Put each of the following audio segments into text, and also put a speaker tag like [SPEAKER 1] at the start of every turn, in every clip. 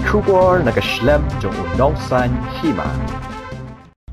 [SPEAKER 1] Kubor nakaslem jong unongsan hima.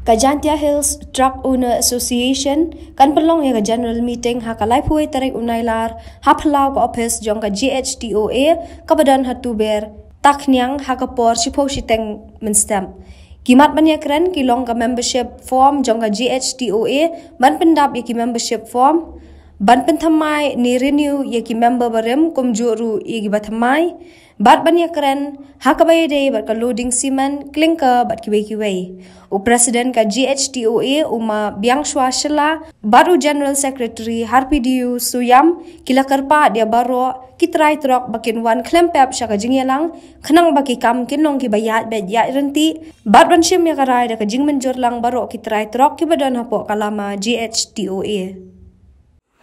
[SPEAKER 2] Kajantia Hills Truck Owner Association kan pelong ya ka general meeting ha kalai phuai tarik unailar ha phalau ka office jong ka GHTOA kabadan hatuber taknyang ha ka por sipo siteng menstam kimat manya kren kilong ka membership form jong ka GHTOA ban pendap ya ki membership form ban penthamai ni renew ya ki member barem kum juru ya ki bathamai bat banya keren hakabai day bat ka loading cement clinker bat kiwei u president ka GHTOA uma Biangshwa Shela baru general secretary Harpidiu Suyam kila karpa dia baro kitrai trok bakin wan klempep syaka jingyalang khenang baki kam kinong ki bayat bet ya renti bat ban shim ya karai da ka jing menjur lang baro kitrai trok ki badan hapo kalama GHTOA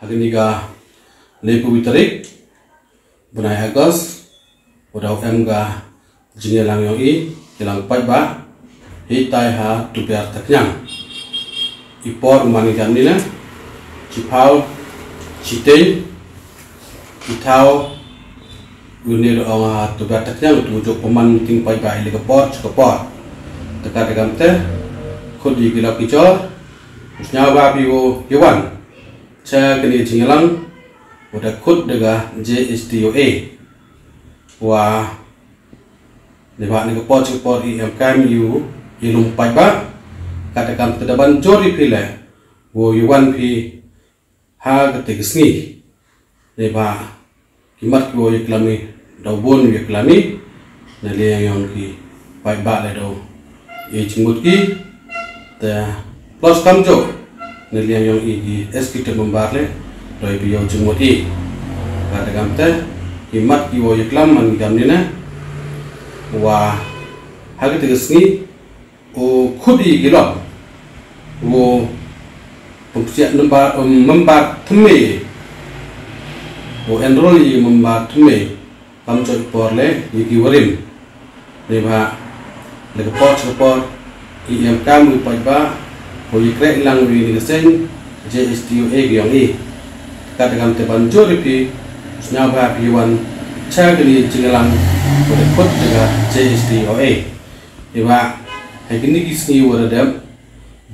[SPEAKER 3] hari ga lepu bitarik bunai Agos Udah ga jingnya lang yung kilang pai ba hitai ha tubiar taknyang ipor manigan nila cipau citeng itau unir orang tubiar taknyang tujuk peman ting pai ba ile kepor dekat dekat teh khod di gila kicor usnya ba biwo yawan cha kini jinglang udah khod dega JHTOA wah lewat ni kepot IMKM yu ilum pai ba katakan tedaban jori pile wo yuan pi ha ketik sni leba kimat wo iklami daubon wi iklami nali yang ki pai ba le do e chimut ki ta plus kamjo nali yang i executive member le do bi yo chimut i katakan te kimat kiwo yuklam man gamnina wa hagi tegesni o khudi gilok wo pemsiap membar thme o enroll yi membar thme kam choi porle yiki warim leba le pot im kam pai ba o yikre lang wi ni sen JHTOA gyong i kadang te banjori pi Senyaba piwan cagli jingalang pada kot dengan JHTOA. Iba hekini kisni waradam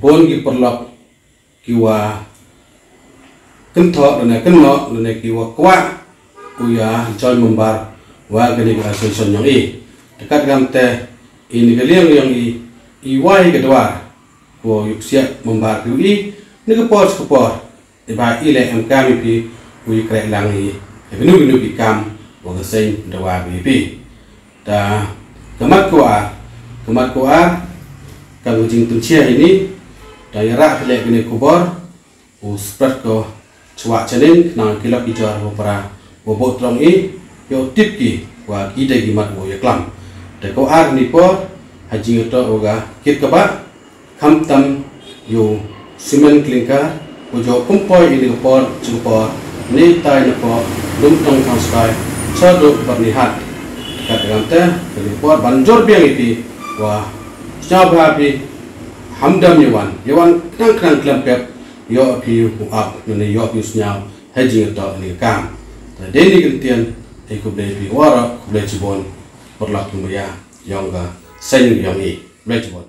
[SPEAKER 3] bon ki perlok kiwa kentok dan kenok dan kiwa kuat uya join membar wa gani association yang dekat gamte ini kalian yang iwai kedua ko yuksiak membar ki ni kepor iba ile MKM pi uy krek lang Genu ikam wagasen dawa bibi da kemat kuar kalau jing tuncia ini daerah pelek gini kubor spread ko cuak cenin nang kilap ijar para bobot trong yo tip ki wa kide gimat wo yaklam da ko ar ni por haji to oga kit kaba kamtam yo cement clinker ujo kumpoi ini kupor cupor ni tai ko lumtong transkai sadok bernihat kadang teh kelipor banjor biang itu wah coba api hamdam yawan kang klempep yo api up nene yo api usnya haji atau ni kam deni gentian ikut beli wara beli cibon perlaku ya yang ga sen yang i beli cibon